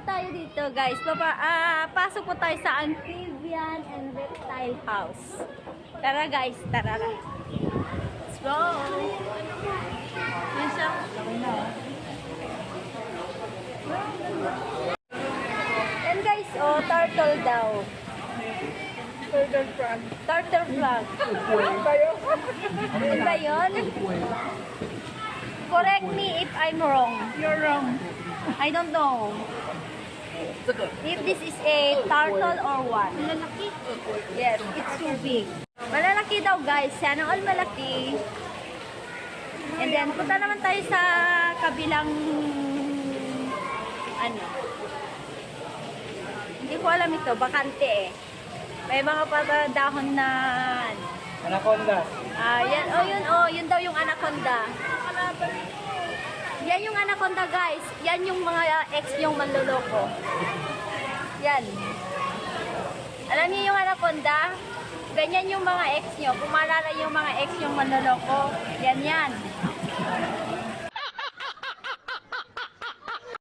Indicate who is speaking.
Speaker 1: tayo dito, guys. Pasok po tayo sa Amphibian and Reptile House. Tara, guys. Tara. Let's go. Yan siya. And guys, oh, turtle daw.
Speaker 2: Turtle frog.
Speaker 1: Turtle frog.
Speaker 2: Ano kayo?
Speaker 1: Ano ba yun? Correct me if I'm wrong.
Speaker 2: You're wrong.
Speaker 1: I don't know. If this is a turtle or what. Malalaki. Yes, it's too big. Malalaki daw, guys. Sana all malaki. And then, punta naman tayo sa kabilang ano. Hindi ko alam ito. Bakante eh. May mga dahon na
Speaker 2: Anaconda.
Speaker 1: yan. Yun daw yung anaconda. Yan yung anaconda, guys. Yan yung mga ex yung manloloko. Yan. Alam niyo yung anaconda? Ganyan yung mga ex nyo. Kung maalala yung mga ex yung manloloko, yan.